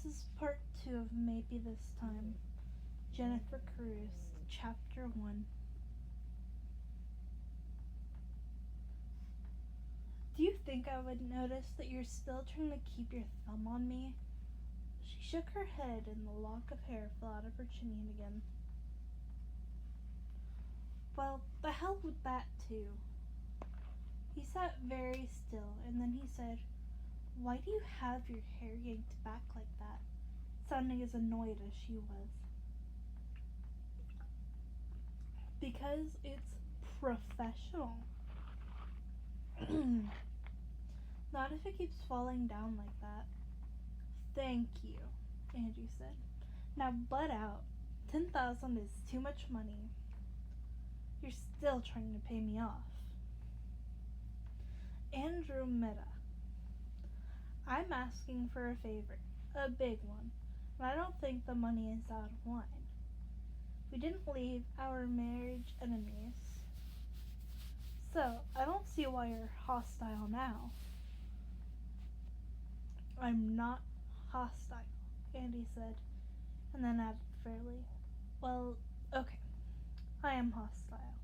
This is part 2 of Maybe This Time. Jennifer Cruz, Chapter 1. Do you think I would notice that you're still trying to keep your thumb on me? She shook her head and the lock of hair fell out of her chin again. Well, the hell with that too. He sat very still and then he said, "Why do you have your hair yanked back like that?" Sounding as annoyed as she was. Because it's professional. Not if it keeps falling down like that. Thank you, Andrew said. Now butt out. 10,000 is too much money. You're still trying to pay me off. Andrew Mehta. I'm asking for a favor. A big one. And I don't think the money is out of line. We didn't leave our marriage enemies. So, I don't see why you're hostile now. I'm not hostile, Andy said, and then added fairly, "Well, okay, I am hostile.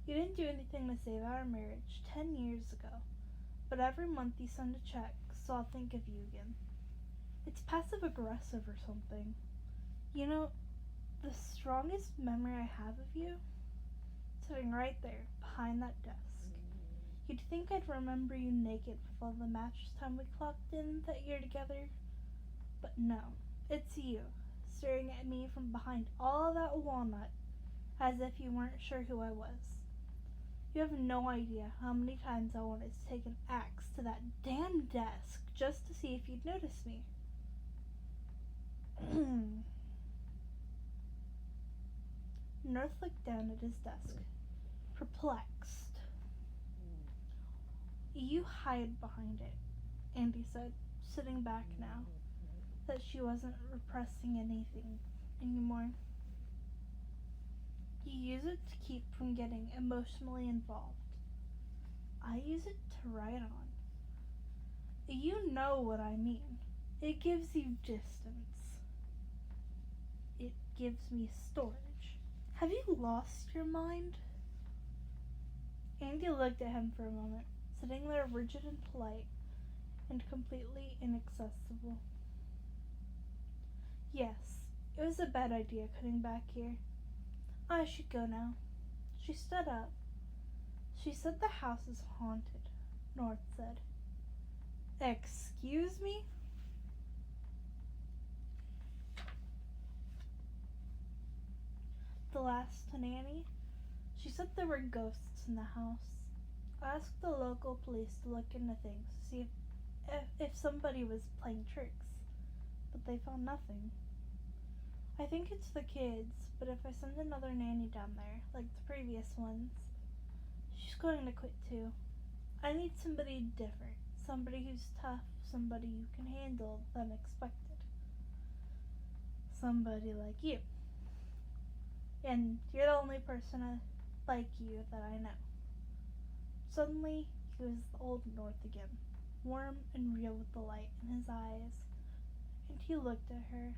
You didn't do anything to save our marriage 10 years ago, but every month you send a check, so I'll think of you again. It's passive-aggressive or something. You know, the strongest memory I have of you, sitting right there, behind that desk. You'd think I'd remember you naked with all the mattress time we clocked in that year together. But no, it's you, staring at me from behind all that walnut, as if you weren't sure who I was. You have no idea how many times I wanted to take an axe to that damn desk just to see if you'd notice me." North looked down at his desk, perplexed. "You hide behind it," Andy said, sitting back now that she wasn't repressing anything anymore. "You use it to keep from getting emotionally involved. I use it to write on. You know what I mean. It gives you distance. It gives me storage. Have you lost your mind?" Andy looked at him for a moment, sitting there rigid and polite and completely inaccessible. "Yes, it was a bad idea coming back here. I should go now." She stood up. "She said the house is haunted," North said. "Excuse me?" The last nanny? "She said there were ghosts in the house. I asked the local police to look into things to see if somebody was playing tricks, but they found nothing. I think it's the kids, but if I send another nanny down there, like the previous ones, she's going to quit too. I need somebody different, somebody who's tough, somebody who can handle the unexpected. Somebody like you. And you're the only person like you that I know." Suddenly, he was the old North again, warm and real with the light in his eyes, and he looked at her.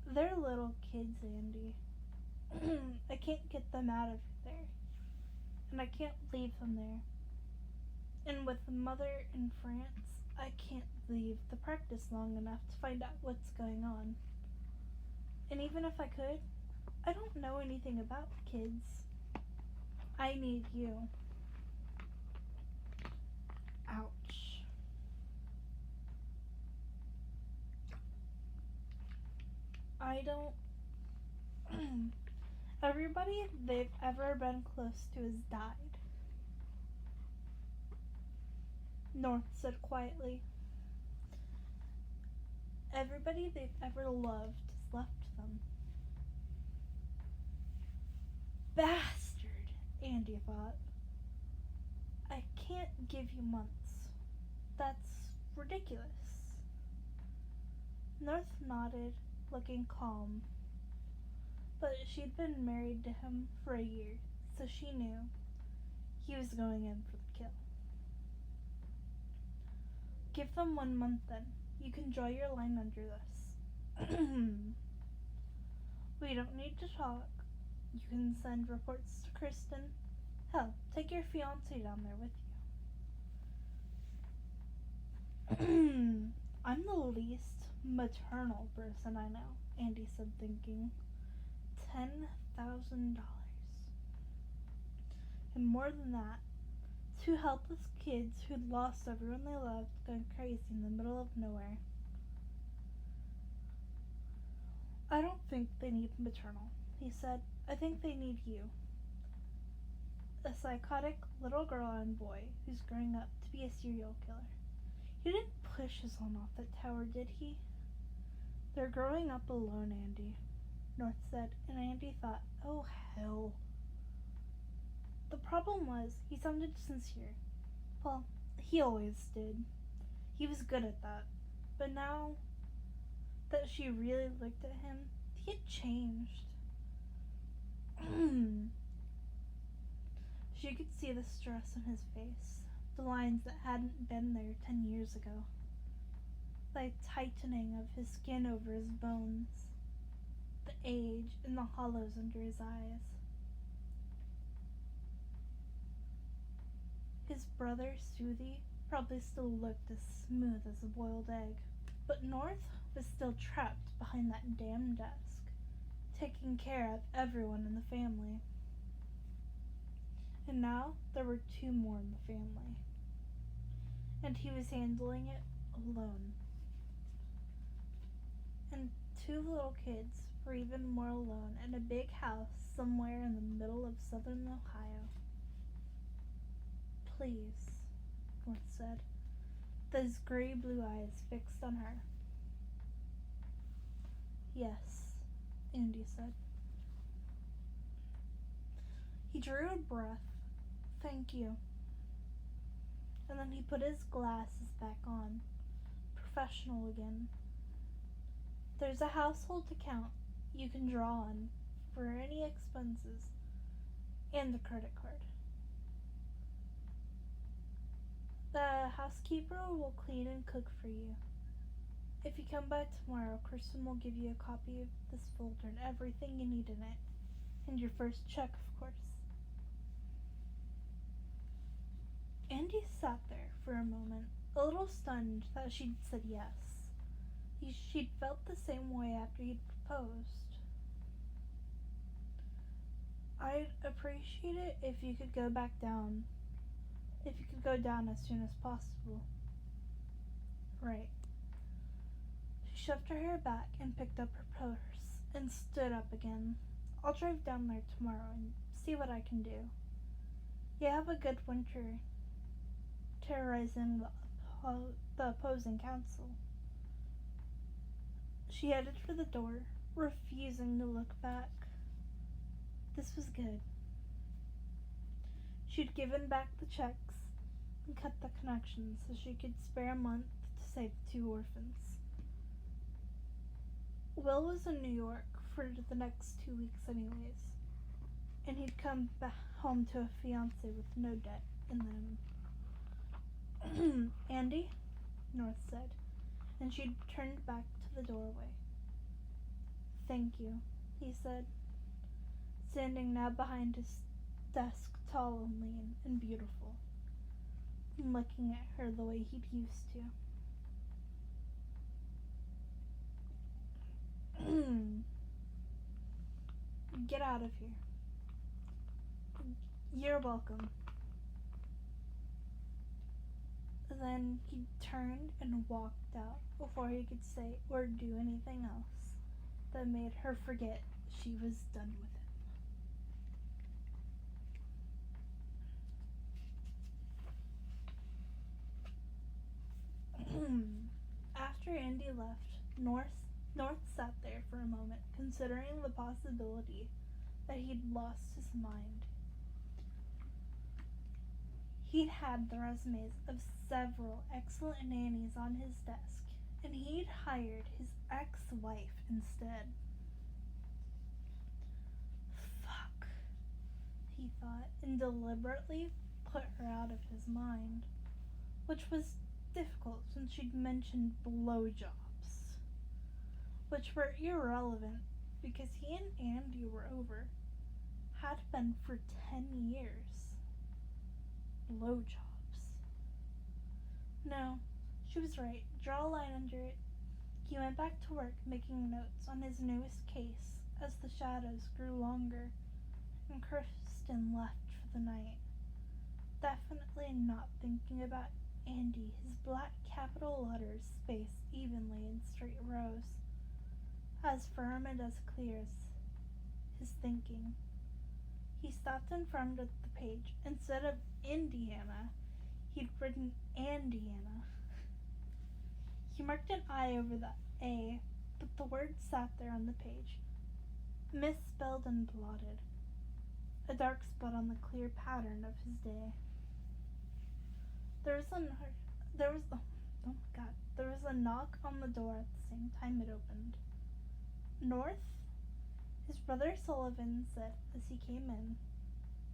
"They're little kids, Andy. I can't get them out of there, and I can't leave them there. And with Mother in France, I can't leave the practice long enough to find out what's going on. And even if I could, I don't know anything about kids. I need you." Ouch. I don't... Everybody they've ever been close to has died, North said quietly. Everybody they've ever loved has left them. Bastard, Andy thought. I can't give you months. That's ridiculous. North nodded, looking calm. But she'd been married to him for a year, so she knew he was going in for the kill. Give them 1 month then. You can draw your line under this. We don't need to talk. You can send reports to Kristen. Hell, take your fiancé down there with you. I'm the least maternal person I know, Andy said, thinking. $10,000. And more than that, two helpless kids who'd lost everyone they loved going crazy in the middle of nowhere. I don't think they need maternal, he said. I think they need you. A psychotic little girl and boy who's growing up to be a serial killer. He didn't push his son off that tower, did he? They're growing up alone, Andy, North said, and Andy thought, oh hell. The problem was, he sounded sincere. Well, he always did. He was good at that. But now that she really looked at him, he had changed. She could see the stress on his face, the lines that hadn't been there 10 years ago, the tightening of his skin over his bones, the age in the hollows under his eyes. His brother, Soothie, probably still looked as smooth as a boiled egg, but North was still trapped behind that damn desk, taking care of everyone in the family. And now there were two more in the family, and he was handling it alone. And two little kids were even more alone in a big house somewhere in the middle of southern Ohio. Please, North said, those gray-blue eyes fixed on her. Yes, Andy said. He drew a breath. Thank you. And then he put his glasses back on. Professional again. There's a household account you can draw on for any expenses and a credit card. The housekeeper will clean and cook for you. If you come by tomorrow, Kristen will give you a copy of this folder and everything you need in it. And your first check, of course. Andy sat there for a moment, a little stunned that she'd said yes. She'd felt the same way after he'd proposed. I'd appreciate it if you could go back down. If you could go down as soon as possible. Right. She shoved her hair back and picked up her purse and stood up again. I'll drive down there tomorrow and see what I can do. You have a good winter terrorizing the opposing council. She headed for the door, refusing to look back. This was good. She'd given back the checks and cut the connections so she could spare a month to save 2 orphans. Will was in New York for the next 2 weeks anyways, and he'd come back home to a fiancé with no debt in them. Andy, North said, and she turned back to the doorway. Thank you, he said, standing now behind his desk, tall and lean and beautiful, and looking at her the way he'd used to. Get out of here. You're welcome. Then he turned and walked out before he could say or do anything else that made her forget she was done with him. After Andy left, North sat there for a moment, considering the possibility that he'd lost his mind. He'd had the resumes of several excellent nannies on his desk, and he'd hired his ex-wife instead. Fuck, he thought, and deliberately put her out of his mind, which was difficult since she'd mentioned blowjobs, which were irrelevant because he and Andy were over. Had been for 10 years. Blowjobs. No, she was right. Draw a line under it. He went back to work making notes on his newest case as the shadows grew longer and Kirsten left for the night. Definitely not thinking about Andy, his black capital letters spaced evenly in straight rows, as firm and as clear as his thinking. He stopped in front of the page. Instead of Indiana, he'd written Andiana. He marked an I over the A, but the word sat there on the page, misspelled and blotted, a dark spot on the clear pattern of his day. There was a knock on the door at the same time it opened. North? His brother Sullivan said as he came in,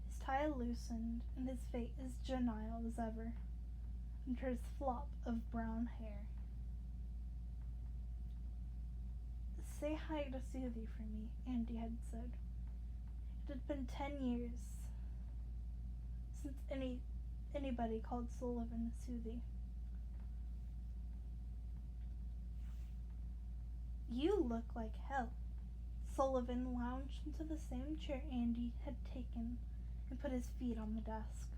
his tie loosened and his face as genial as ever, under his flop of brown hair. Say hi to Susie for me, Andy had said. It had been 10 years since anybody called Sullivan Susie. You look like hell. Sullivan lounged into the same chair Andy had taken and put his feet on the desk.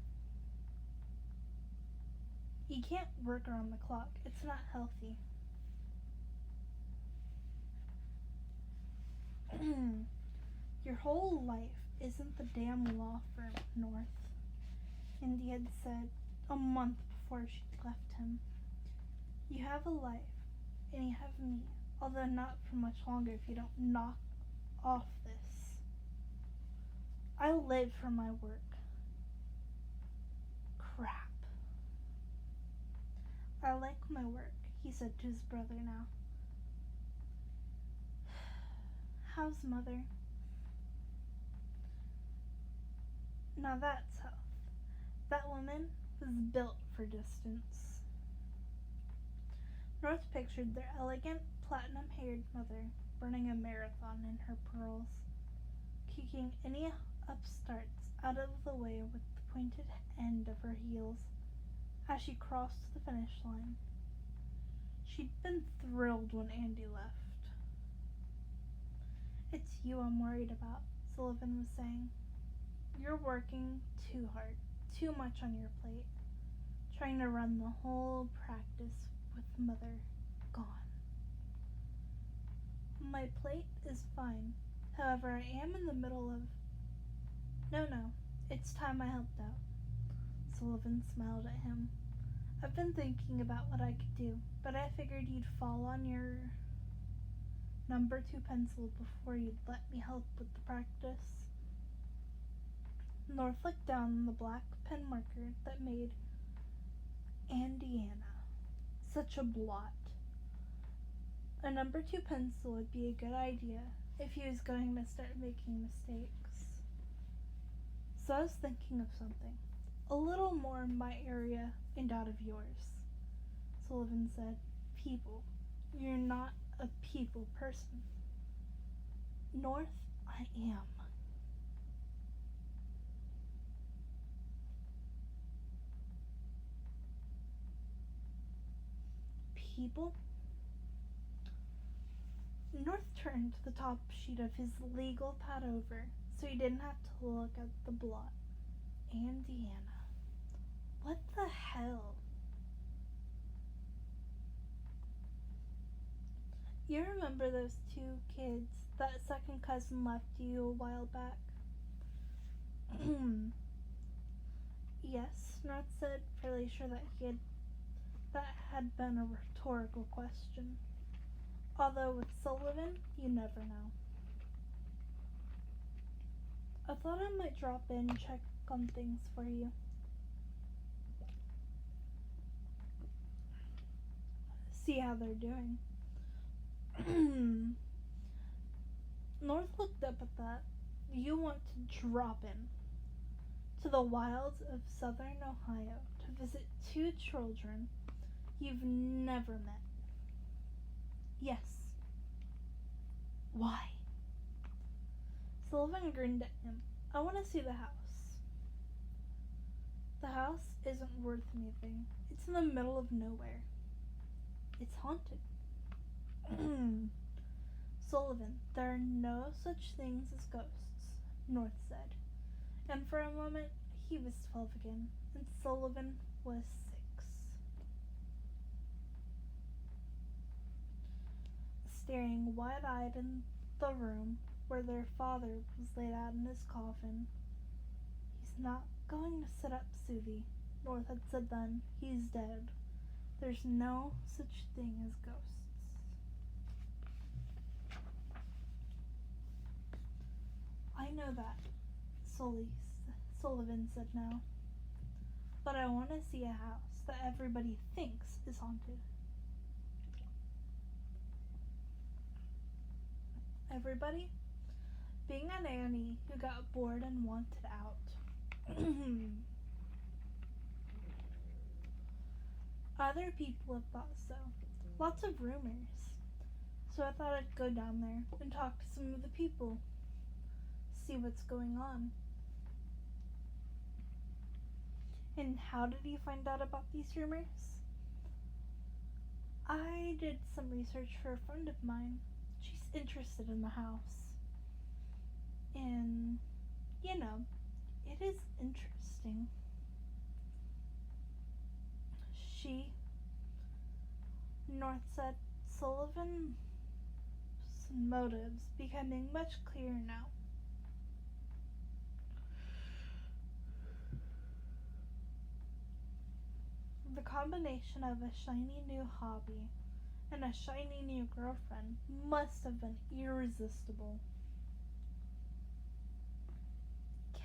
You can't work around the clock. It's not healthy. Your whole life isn't the damn law firm, North, Andy had said a month before she'd left him. You have a life, and you have me, although not for much longer if you don't knock off this. I live for my work. Crap. I like my work, he said to his brother now. How's Mother? Now that's health. That woman was built for distance. North pictured their elegant, platinum-haired mother running a marathon in her pearls, kicking any upstarts out of the way with the pointed end of her heels as she crossed the finish line. She'd been thrilled when Andy left. It's you I'm worried about, Sullivan was saying. You're working too hard, too much on your plate, trying to run the whole practice with Mother gone. My plate is fine. However, I am in the middle of... No, it's time I helped out. Sullivan smiled at him. I've been thinking about what I could do, but I figured you'd fall on your number 2 pencil before you'd let me help with the practice. North looked down on the black pen marker that made Andiana such a blot. A number 2 pencil would be a good idea if he was going to start making mistakes. So I was thinking of something a little more in my area and out of yours. Sullivan said, people. You're not a people person. North, I am. People? North turned the top sheet of his legal pad over so he didn't have to look at the blot. Andiana. What the hell? You remember those 2 kids that second cousin left you a while back? Yes, North said, fairly sure that had been a rhetorical question. Although with Sullivan, you never know. I thought I might drop in and check on things for you. See how they're doing. North looked up at that. You want to drop in to the wilds of southern Ohio to visit 2 children you've never met. Yes. Why? Sullivan grinned at him. I want to see the house. The house isn't worth anything. It's in the middle of nowhere. It's haunted. Sullivan, there are no such things as ghosts, North said. And for a moment, he was 12 again, and Sullivan was 6. Staring wide-eyed in the room where their father was laid out in his coffin. He's not going to sit up, Susie, North had said then. He's dead. There's no such thing as ghosts. I know that, Sullivan said now. But I want to see a house that everybody thinks is haunted. Everybody? Being a nanny who got bored and wanted out. Other people have thought so. Lots of rumors. So I thought I'd go down there and talk to some of the people. See what's going on. And how did you find out about these rumors? I did some research for a friend of mine. She's interested in the house. And, you know, it is interesting. North said, Sullivan's motives becoming much clearer now. The combination of a shiny new hobby and a shiny new girlfriend must have been irresistible.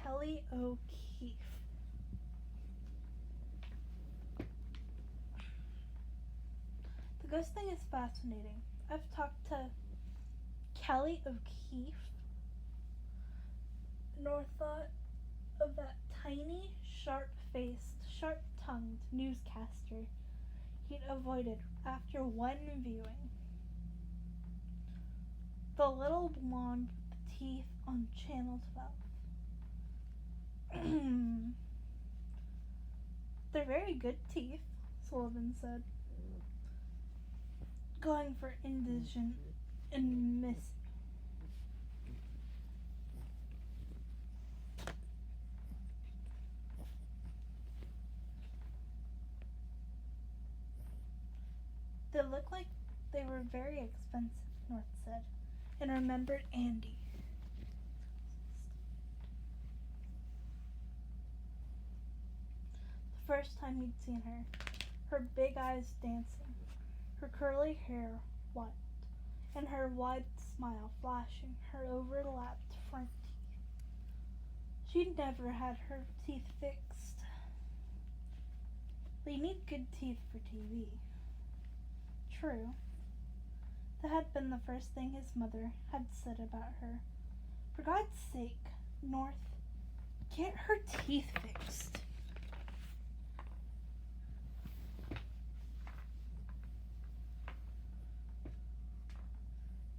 Kelly O'Keefe. The ghost thing is fascinating. I've talked to Kelly O'Keefe. Nor thought of that tiny, sharp-faced, sharp-tongued newscaster he'd avoided after one viewing. The little blonde with the teeth on Channel 12. They're very good teeth, Sullivan said, going for indigent and missing. They looked like they were very expensive, North said, and remembered Andy. The first time he'd seen her big eyes dancing, her curly hair white, and her wide smile flashing her overlapped front teeth. She'd never had her teeth fixed. They need good teeth for TV. True. That had been the first thing his mother had said about her. For God's sake, North, get her teeth fixed.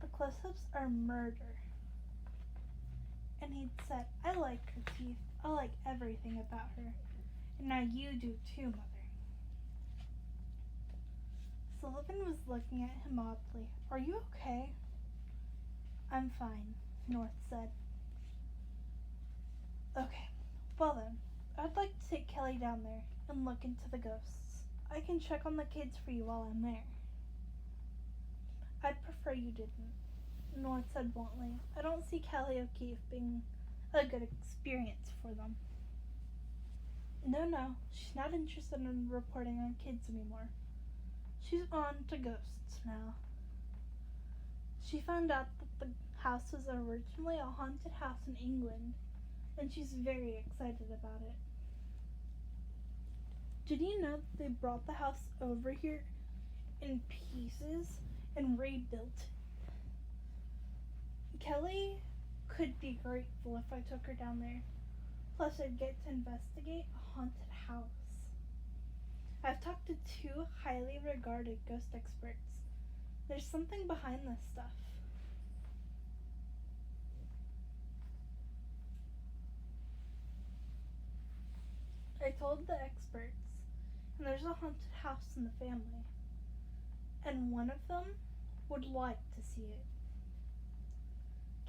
The close-ups are murder. And he'd said, I like her teeth. I like everything about her. And now you do too, Mother. Sullivan was looking at him oddly. Are you okay? I'm fine, North said. Okay, well then, I'd like to take Kelly down there and look into the ghosts. I can check on the kids for you while I'm there. I'd prefer you didn't, North said bluntly. I don't see Kelly O'Keefe being a good experience for them. No, she's not interested in reporting on kids anymore. She's on to ghosts now. She found out that the house was originally a haunted house in England, and she's very excited about it. Did you know that they brought the house over here in pieces and rebuilt it? Kelly could be grateful if I took her down there. Plus, I'd get to investigate a haunted house. I've talked to 2 highly regarded ghost experts. There's something behind this stuff. I told the experts, and there's a haunted house in the family, and one of them would like to see it.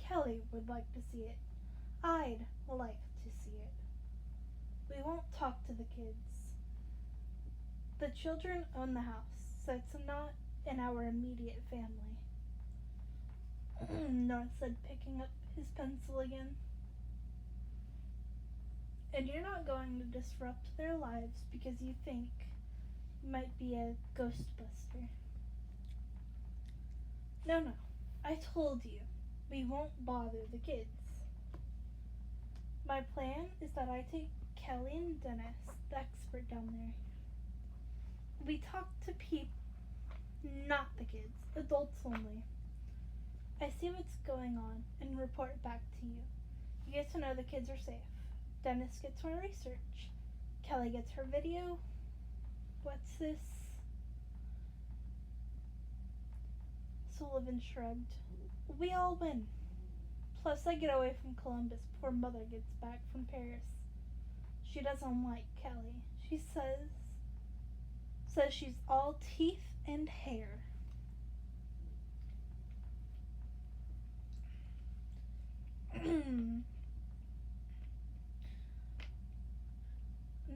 Kelly would like to see it. I'd like to see it. We won't talk to the kids. The children own the house, so it's not in our immediate family. North said, picking up his pencil again. And you're not going to disrupt their lives because you think you might be a ghostbuster. No, I told you, we won't bother the kids. My plan is that I take Kelly and Dennis, the expert, down there. We talk to people, not the kids, adults only. I see what's going on and report back to you. You get to know the kids are safe. Dennis gets my research. Kelly gets her video. What's this? Sullivan shrugged. We all win. Plus, I get away from Columbus before Mother gets back from Paris. She doesn't like Kelly. She says she's all teeth and hair.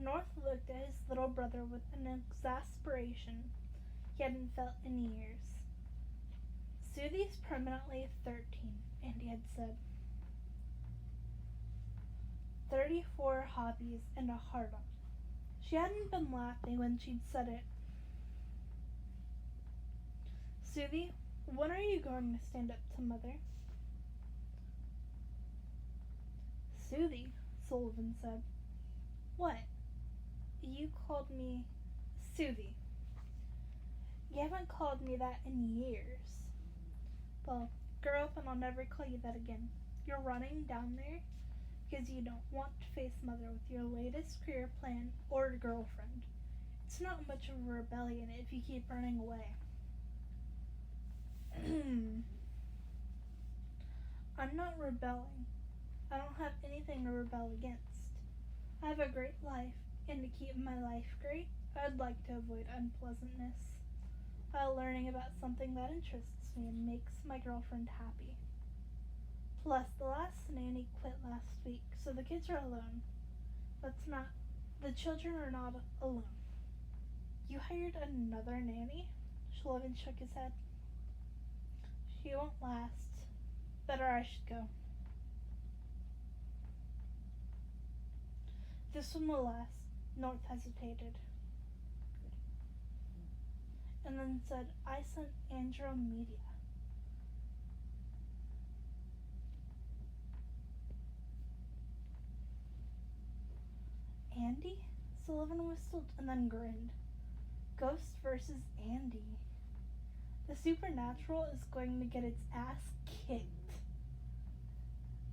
North looked at his little brother with an exasperation he hadn't felt in years. Suthie's permanently 13, Andy had said. 34 hobbies and a heart on. She hadn't been laughing when she'd said it. Suthie, when are you going to stand up to Mother? Suthie, Sullivan said. What? You called me Suthie. You haven't called me that in years. Well, grow up and I'll never call you that again. You're running down there because you don't want to face Mother with your latest career plan or girlfriend. It's not much of a rebellion if you keep running away. I'm not rebelling. I don't have anything to rebel against. I have a great life, and to keep my life great, I'd like to avoid unpleasantness while learning about something that interests me and makes my girlfriend happy. Plus, the last nanny quit last week, so the kids are alone. The children are not alone. You hired another nanny? Sullivan shook his head. She won't last. Better I should go. This one will last. North hesitated. And then said, I sent Andromedia. Andy? Sullivan whistled and then grinned. Ghost versus Andy. The supernatural is going to get its ass kicked.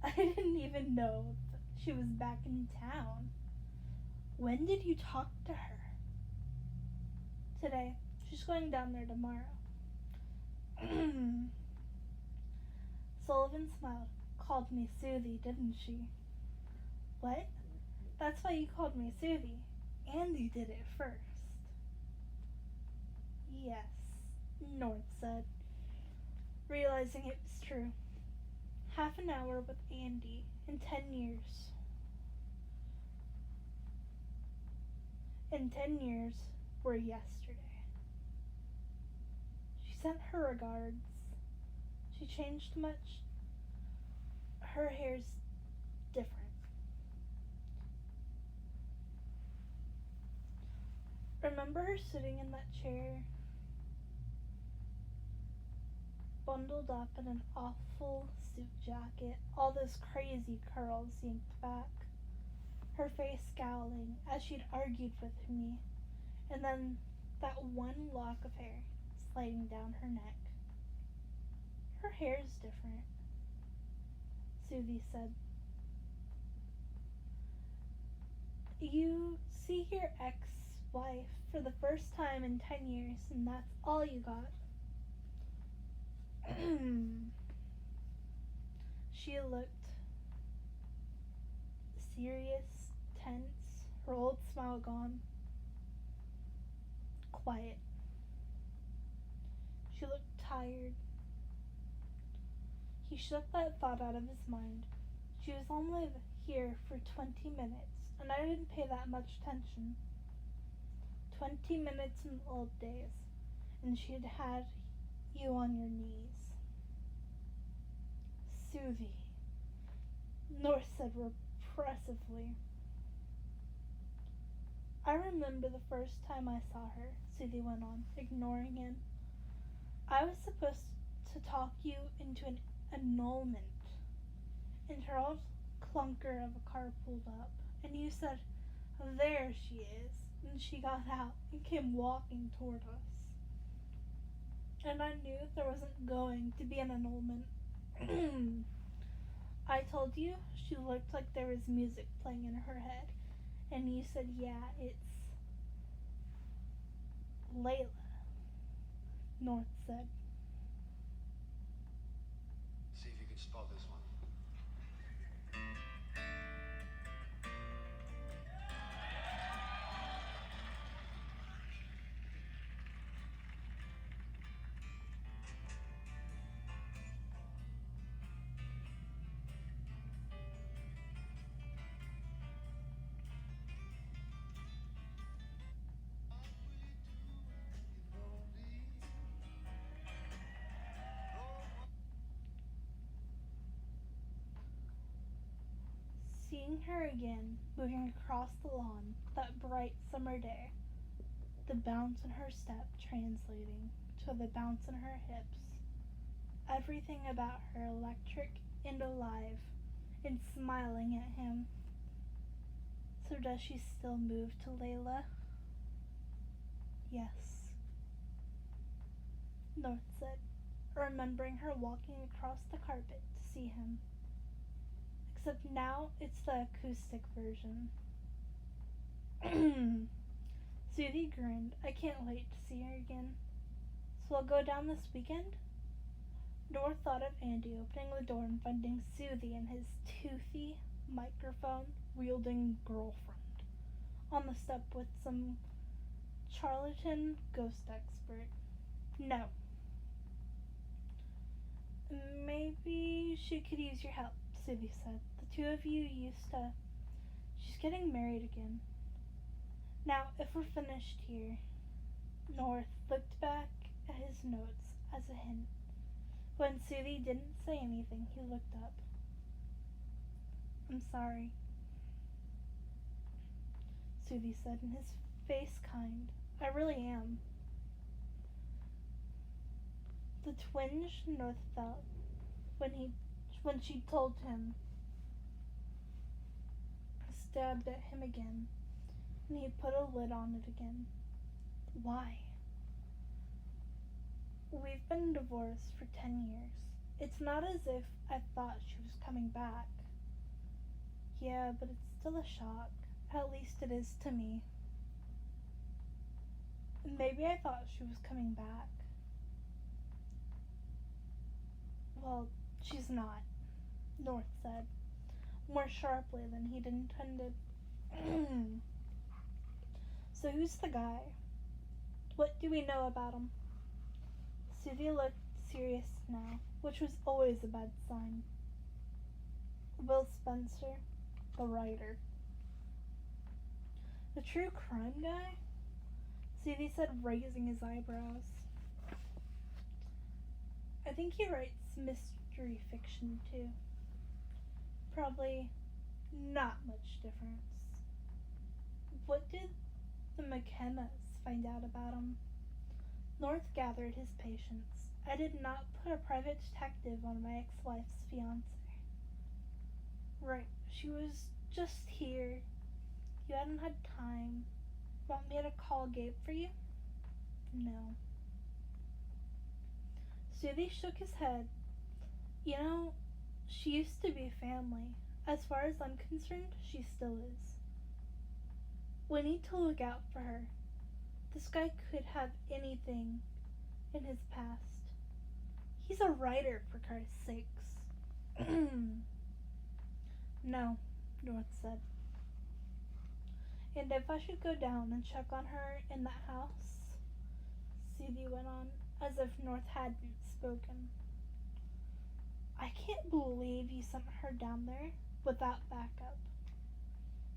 I didn't even know she was back in town. When did you talk to her? Today. She's going down there tomorrow. Sullivan smiled. Called me Suthie, didn't she? What? That's why you called me Suthie. Andy did it first. Yes, North said, realizing it was true. Half an hour with Andy in 10 years. And 10 years were yesterday. She sent her regards. She changed much. Her hair's different. Remember her sitting in that chair, bundled up in an awful suit jacket, all those crazy curls yanked back, her face scowling as she'd argued with me, and then that one lock of hair sliding down her neck. Her hair's different, Suthie said. You see your ex wife for the first time in 10 years, and that's all you got. She looked serious, tense, her old smile gone. Quiet. She looked tired. He shook that thought out of his mind. She was only here for 20 minutes, and I didn't pay that much attention. 20 minutes in the old days, and she'd had you on your knees. Susie, North said repressively. I remember the first time I saw her, Susie went on, ignoring him. I was supposed to talk you into an annulment. And her old clunker of a car pulled up, and you said, "There she is," and she got out and came walking toward us. And I knew there wasn't going to be an annulment. I told you she looked like there was music playing in her head, and you said, "Yeah, it's Layla," North said. See if you can spell this one. Seeing her again, moving across the lawn that bright summer day, the bounce in her step translating to the bounce in her hips, everything about her electric and alive and smiling at him. So does she still move to Layla? Yes, North said, remembering her walking across the carpet to see him. Except now it's the acoustic version. Susie grinned. I can't wait to see her again. So we'll go down this weekend? North thought of Andy opening the door and finding Susie and his toothy, microphone-wielding girlfriend on the step with some charlatan ghost expert. No. Maybe she could use your help, Susie said. The two of you used to... She's getting married again. Now, if we're finished here... North looked back at his notes as a hint. When Susie didn't say anything, he looked up. I'm sorry, Susie said, and his face kind. I really am. The twinge North felt when she told him stabbed at him again, and he put a lid on it again. Why? We've been divorced for 10 years. It's not as if I thought she was coming back. Yeah, but it's still a shock. At least it is to me. Maybe I thought she was coming back. Well, she's not, North said, more sharply than he'd intended. So who's the guy? What do we know about him? Susie looked serious now, which was always a bad sign. Will Spencer, the writer. The true crime guy? Susie said, raising his eyebrows. I think he writes mystery fiction too. Probably not much difference. What did the McKennas find out about him? North gathered his patience. I did not put a private detective on my ex-wife's fiancé. Right, she was just here. You hadn't had time. Want me to call Gabe for you? No. Susie shook his head. You know, she used to be family. As far as I'm concerned, she still is. We need to look out for her. This guy could have anything in his past. He's a writer, for Christ's sakes. No, North said. And if I should go down and check on her in that house, Susie went on, as if North hadn't spoken. I can't believe you sent her down there without backup.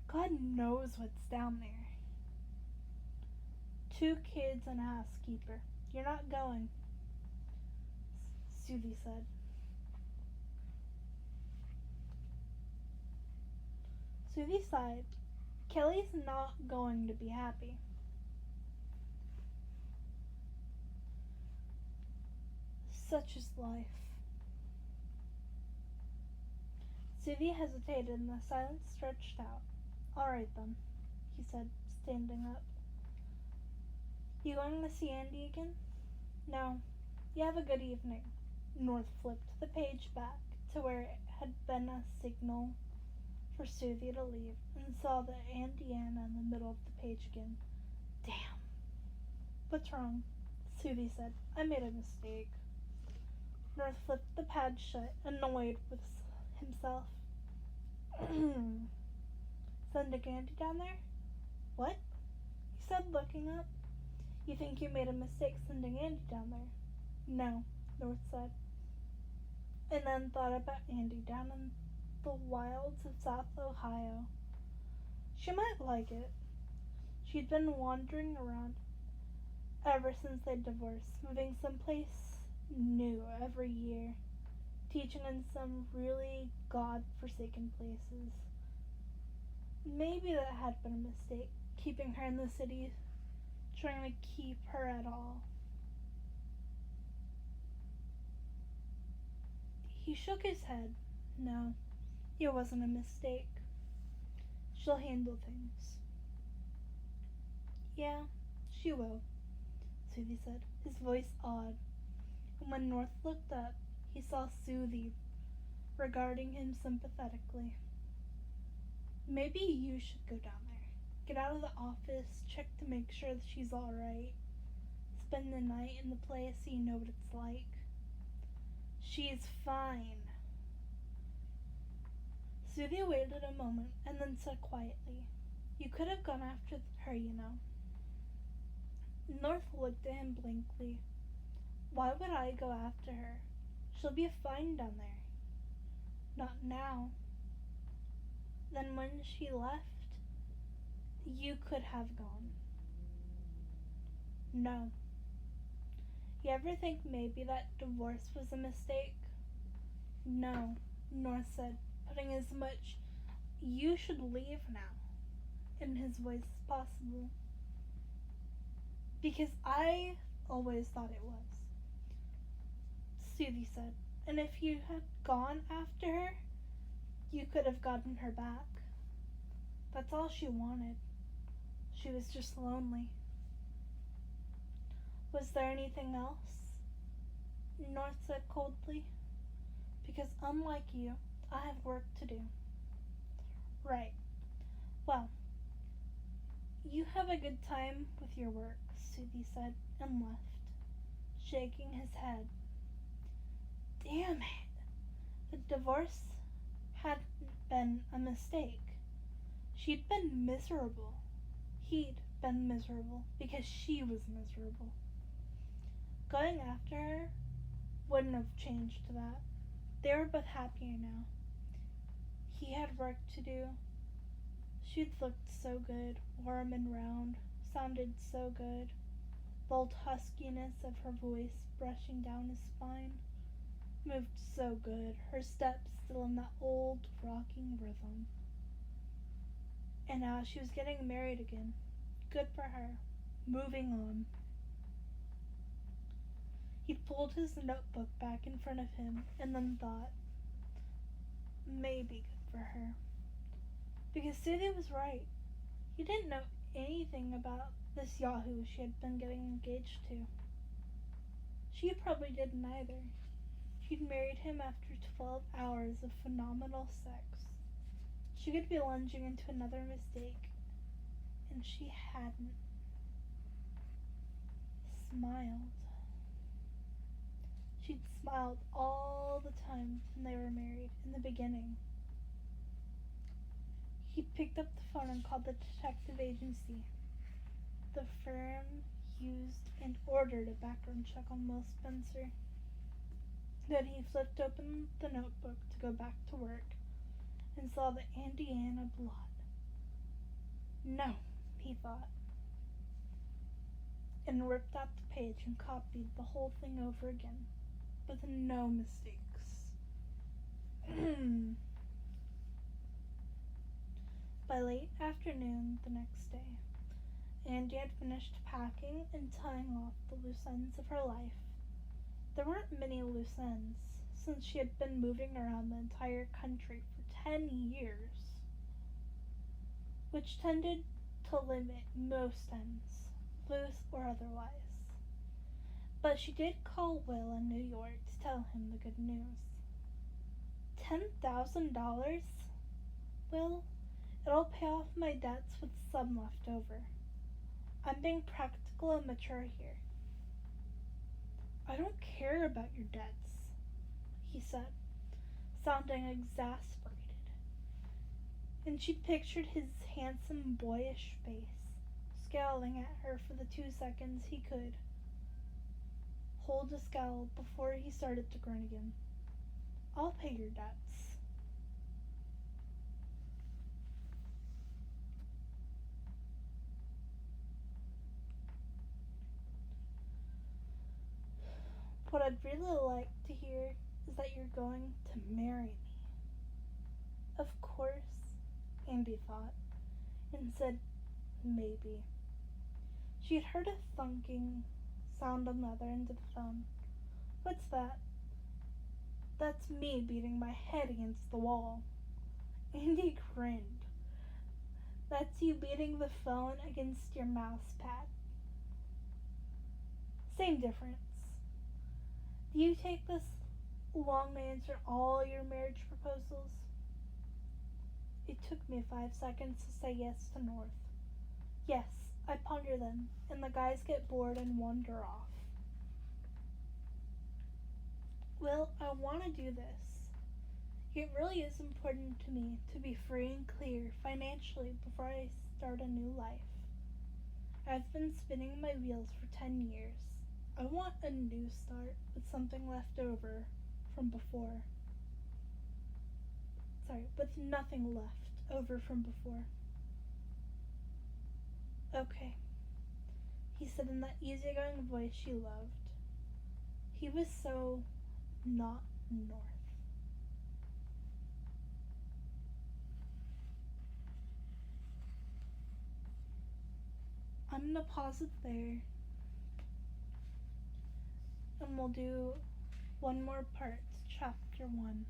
God knows what's down there. 2 kids and a housekeeper. You're not going, Susie said. Susie sighed. Kelly's not going to be happy. Such is life. Susie hesitated and the silence stretched out. All right then, he said, standing up. You going to see Andy again? No. You have a good evening. North flipped the page back to where it had been a signal for Susie to leave and saw the Indiana in the middle of the page again. Damn. What's wrong? Susie said. I made a mistake. North flipped the pad shut, annoyed with himself. Sending Andy down there? What? He said, looking up. You think you made a mistake sending Andy down there? No, North said. And then thought about Andy down in the wilds of South Ohio. She might like it. She'd been wandering around ever since they'd divorced, moving someplace new every year, teaching in some really God-forsaken places. Maybe that had been a mistake, keeping her in the city, trying to keep her at all. He shook his head. No, it wasn't a mistake. She'll handle things. Yeah, she will, Susie said, his voice awed. And when North looked up, he saw Susie regarding him sympathetically. Maybe you should go down there. Get out of the office, check to make sure that she's all right. Spend the night in the place so you know what it's like. She's fine. Susie waited a moment and then said quietly, You could have gone after her, you know. North looked at him blankly. Why would I go after her? She'll be fine down there. Not now. Then when she left, you could have gone. No. You ever think maybe that divorce was a mistake? No, North said, putting as much "you should leave now" in his voice as possible. Because I always thought it was, Susie said, and if you had gone after her, you could have gotten her back. That's all she wanted. She was just lonely. Was there anything else? North said coldly. Because unlike you, I have work to do. Right. Well, you have a good time with your work, Susie said, and left, shaking his head. Damn it. The divorce hadn't been a mistake. She'd been miserable. He'd been miserable because she was miserable. Going after her wouldn't have changed that. They were both happier now. He had work to do. She'd looked so good, warm and round, sounded so good. The old huskiness of her voice brushing down his spine moved so good, her steps still in that old rocking rhythm. And now she was getting married again. Good for her. Moving on. He pulled his notebook back in front of him and then thought, maybe good for her. Because Susie was right. He didn't know anything about this yahoo she had been getting engaged to. She probably didn't either. She'd married him after 12 hours of phenomenal sex. She could be lunging into another mistake, and she hadn't. smiled. She'd smiled all the time when they were married in the beginning. He picked up the phone and called the detective agency. The firm used and ordered a background check on Will Spencer. Then he flipped open the notebook to go back to work and saw the Indiana blot. No, he thought, and ripped out the page and copied the whole thing over again, with no mistakes. By late afternoon the next day, Andy had finished packing and tying off the loose ends of her life. There weren't many loose ends, since she had been moving around the entire country for 10 years, which tended to limit most ends, loose or otherwise. But she did call Will in New York to tell him the good news. $10,000? Will, it'll pay off my debts with some left over. I'm being practical and mature here. I don't care about your debts, he said, sounding exasperated. And she pictured his handsome, boyish face, scowling at her for the 2 seconds he could hold a scowl before he started to grin again. I'll pay your debts. What I'd really like to hear is that you're going to marry me. Of course, Andy thought, and said, maybe. She had heard a thunking sound on the other end of the phone. What's that? That's me beating my head against the wall. Andy grinned. That's you beating the phone against your mouse pad. Same difference. Do you take this long to answer all your marriage proposals? It took me 5 seconds to say yes to North. Yes, I ponder them, and the guys get bored and wander off. Well, I want to do this. It really is important to me to be free and clear financially before I start a new life. I've been spinning my wheels for 10 years. I want a new start with something left over from before. With nothing left over from before. Okay, he said in that easygoing voice she loved. He was so not North. I'm gonna pause it there, and we'll do one more part, chapter 1.